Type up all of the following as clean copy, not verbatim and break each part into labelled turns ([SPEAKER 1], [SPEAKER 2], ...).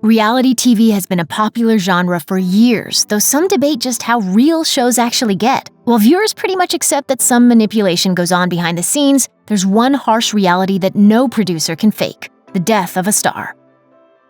[SPEAKER 1] Reality TV has been a popular genre for years, though some debate just how real shows actually get. While viewers pretty much accept that some manipulation goes on behind the scenes, there's one harsh reality that no producer can fake: the death of a star.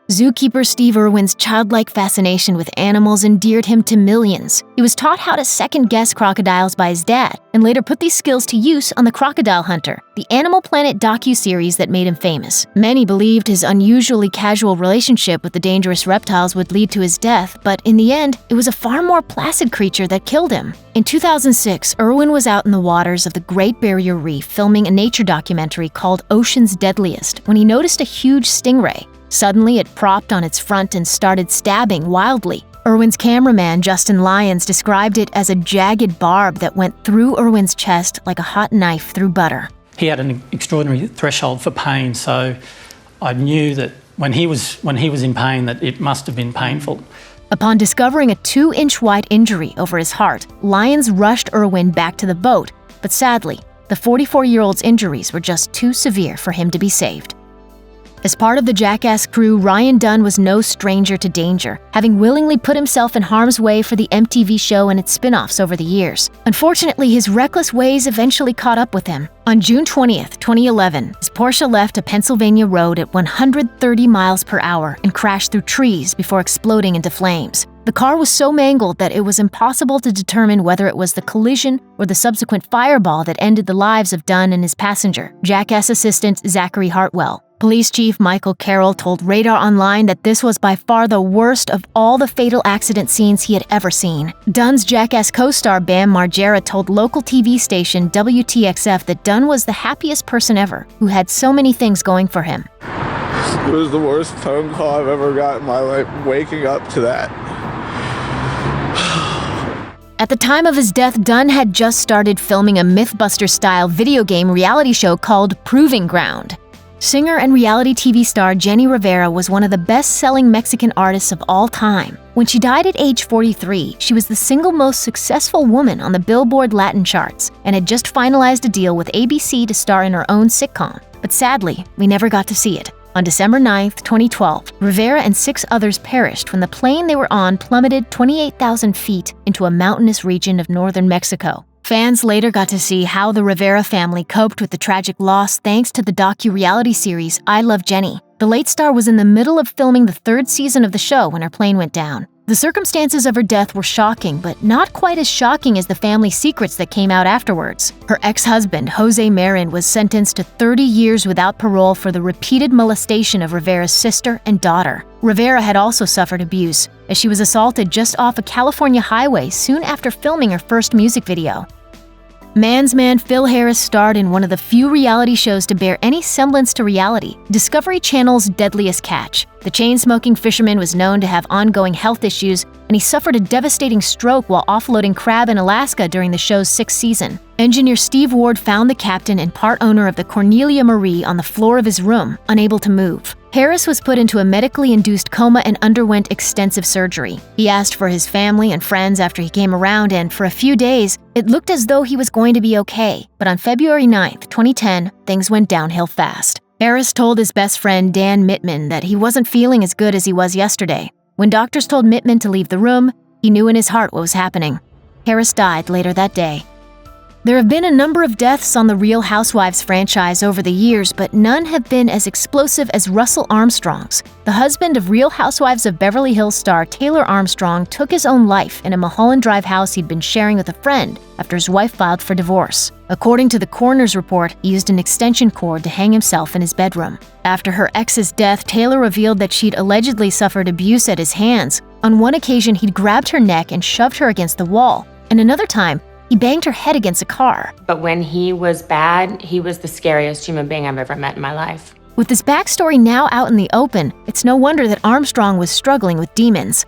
[SPEAKER 1] Zookeeper Steve Irwin's childlike fascination with animals endeared him to millions. He was taught how to second-guess crocodiles by his dad, and later put these skills to use on The Crocodile Hunter, the Animal Planet docu-series that made him famous. Many believed his unusually casual relationship with the dangerous reptiles would lead to his death, but in the end, it was a far more placid creature that killed him. In 2006, Irwin was out in the waters of the Great Barrier Reef filming a nature documentary called Ocean's Deadliest when he noticed a huge stingray. Suddenly, it propped on its front and started stabbing wildly. Irwin's cameraman, Justin Lyons, described it as a jagged barb that went through Irwin's chest like a hot knife through butter.
[SPEAKER 2] He had an extraordinary threshold for pain, so I knew that when he was in pain, that it must have been painful.
[SPEAKER 1] Upon discovering a 2-inch wide injury over his heart, Lyons rushed Irwin back to the boat, but sadly, the 44-year-old's injuries were just too severe for him to be saved. As part of the Jackass crew, Ryan Dunn was no stranger to danger, having willingly put himself in harm's way for the MTV show and its spin-offs over the years. Unfortunately, his reckless ways eventually caught up with him. On June 20th, 2011, his Porsche left a Pennsylvania road at 130 miles per hour and crashed through trees before exploding into flames. The car was so mangled that it was impossible to determine whether it was the collision or the subsequent fireball that ended the lives of Dunn and his passenger, Jackass assistant Zachary Hartwell. Police Chief Michael Carroll told Radar Online that this was by far the worst of all the fatal accident scenes he had ever seen. Dunn's Jackass co-star Bam Margera told local TV station WTXF that Dunn was the happiest person ever, who had so many things going for him.
[SPEAKER 3] It was the worst phone call I've ever got in my life, waking up to that.
[SPEAKER 1] At the time of his death, Dunn had just started filming a Mythbuster-style video game reality show called Proving Ground. Singer and reality TV star Jenni Rivera was one of the best-selling Mexican artists of all time. When she died at age 43, she was the single most successful woman on the Billboard Latin charts and had just finalized a deal with ABC to star in her own sitcom. But sadly, we never got to see it. On December 9, 2012, Rivera and 6 others perished when the plane they were on plummeted 28,000 feet into a mountainous region of northern Mexico. Fans later got to see how the Rivera family coped with the tragic loss thanks to the docu-reality series I Love Jenni. The late star was in the middle of filming the 3rd season of the show when her plane went down. The circumstances of her death were shocking, but not quite as shocking as the family's secrets that came out afterwards. Her ex-husband, Jose Marin, was sentenced to 30 years without parole for the repeated molestation of Rivera's sister and daughter. Rivera had also suffered abuse, as she was assaulted just off a California highway soon after filming her first music video. Man's Man Phil Harris starred in one of the few reality shows to bear any semblance to reality, Discovery Channel's Deadliest Catch. The chain-smoking fisherman was known to have ongoing health issues, and he suffered a devastating stroke while offloading crab in Alaska during the show's 6th season. Engineer Steve Ward found the captain and part owner of the Cornelia Marie on the floor of his room, unable to move. Harris was put into a medically induced coma and underwent extensive surgery. He asked for his family and friends after he came around, and for a few days, it looked as though he was going to be okay. But on February 9, 2010, things went downhill fast. Harris told his best friend Dan Mittman that he wasn't feeling as good as he was yesterday. When doctors told Mittman to leave the room, he knew in his heart what was happening. Harris died later that day. There have been a number of deaths on the Real Housewives franchise over the years, but none have been as explosive as Russell Armstrong's. The husband of Real Housewives of Beverly Hills star Taylor Armstrong took his own life in a Mulholland Drive house he'd been sharing with a friend after his wife filed for divorce. According to the coroner's report, he used an extension cord to hang himself in his bedroom. After her ex's death, Taylor revealed that she'd allegedly suffered abuse at his hands. On one occasion, he'd grabbed her neck and shoved her against the wall, and another time, he banged her head against a car.
[SPEAKER 4] But when he was bad, he was the scariest human being I've ever met in my life.
[SPEAKER 1] With this backstory now out in the open, it's no wonder that Armstrong was struggling with demons.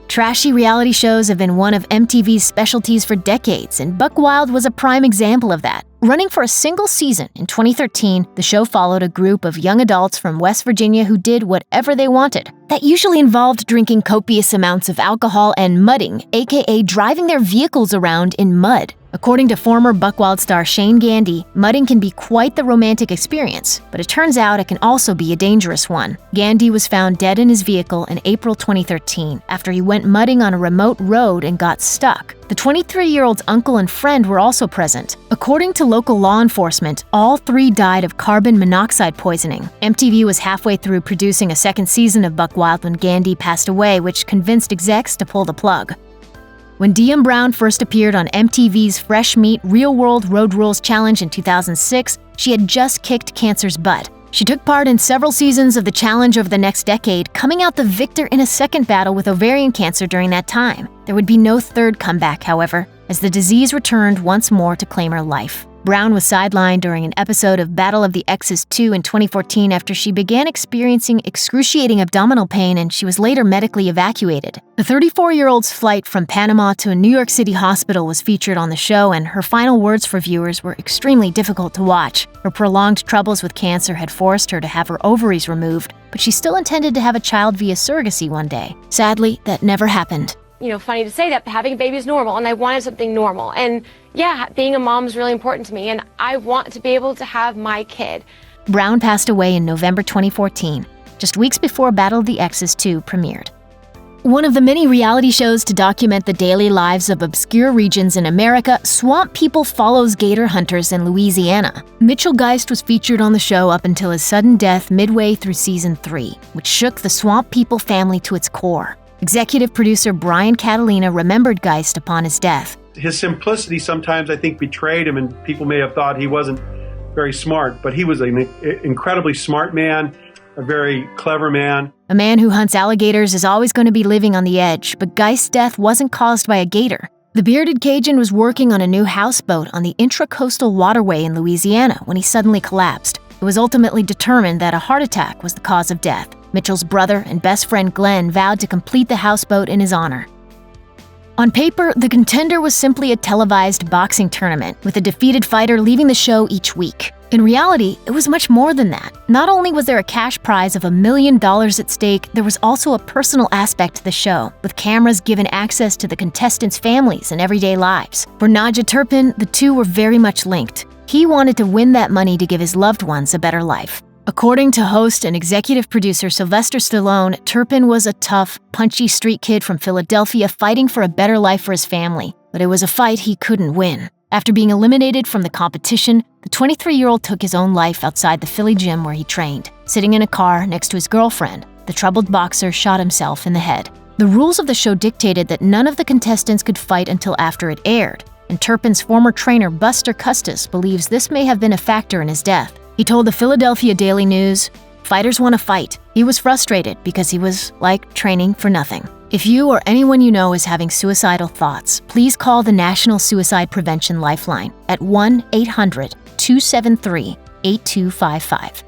[SPEAKER 1] Trashy reality shows have been one of MTV's specialties for decades, and Buck Wild was a prime example of that. Running for a single season in 2013, the show followed a group of young adults from West Virginia who did whatever they wanted. That usually involved drinking copious amounts of alcohol and mudding, aka driving their vehicles around in mud. According to former Buckwild star Shain Gandee, mudding can be quite the romantic experience, but it turns out it can also be a dangerous one. Gandee was found dead in his vehicle in April 2013 after he went mudding on a remote road and got stuck. The 23-year-old's uncle and friend were also present. According to local law enforcement, all three died of carbon monoxide poisoning. MTV was halfway through producing a second season of Buckwild when Gandee passed away, which convinced execs to pull the plug. When Diem Brown first appeared on MTV's Fresh Meat Real World Road Rules Challenge in 2006, she had just kicked cancer's butt. She took part in several seasons of the challenge over the next decade, coming out the victor in a second battle with ovarian cancer during that time. There would be no third comeback, however, as the disease returned once more to claim her life. Brown was sidelined during an episode of Battle of the Exes 2 in 2014 after she began experiencing excruciating abdominal pain, and she was later medically evacuated. The 34-year-old's flight from Panama to a New York City hospital was featured on the show, and her final words for viewers were extremely difficult to watch. Her prolonged troubles with cancer had forced her to have her ovaries removed, but she still intended to have a child via surrogacy one day. Sadly, that never happened.
[SPEAKER 5] Funny to say that, but having a baby is normal, and I wanted something normal. And yeah, being a mom is really important to me, and I want to be able to have my kid.
[SPEAKER 1] Brown passed away in November 2014, just weeks before Battle of the Exes 2 premiered. One of the many reality shows to document the daily lives of obscure regions in America, Swamp People follows gator hunters in Louisiana. Mitchell Guist was featured on the show up until his sudden death midway through Season 3, which shook the Swamp People family to its core. Executive producer Brian Catalina remembered Guist upon his death.
[SPEAKER 6] His simplicity sometimes, I think, betrayed him, and people may have thought he wasn't very smart, but he was an incredibly smart man, a very clever man.
[SPEAKER 1] A man who hunts alligators is always going to be living on the edge, but Guist's death wasn't caused by a gator. The bearded Cajun was working on a new houseboat on the Intracoastal Waterway in Louisiana when he suddenly collapsed. It was ultimately determined that a heart attack was the cause of death. Mitchell's brother and best friend Glenn vowed to complete the houseboat in his honor. On paper, The Contender was simply a televised boxing tournament, with a defeated fighter leaving the show each week. In reality, it was much more than that. Not only was there a cash prize of $1 million at stake, there was also a personal aspect to the show, with cameras given access to the contestants' families and everyday lives. For Najai Turpin, the two were very much linked. He wanted to win that money to give his loved ones a better life. According to host and executive producer Sylvester Stallone, Turpin was a tough, punchy street kid from Philadelphia fighting for a better life for his family. But it was a fight he couldn't win. After being eliminated from the competition, the 23-year-old took his own life outside the Philly gym where he trained. Sitting in a car next to his girlfriend, the troubled boxer shot himself in the head. The rules of the show dictated that none of the contestants could fight until after it aired, and Turpin's former trainer Buster Custis believes this may have been a factor in his death. He told the Philadelphia Daily News, "Fighters want to fight." He was frustrated because he was, training for nothing. If you or anyone you know is having suicidal thoughts, please call the National Suicide Prevention Lifeline at 1-800-273-8255.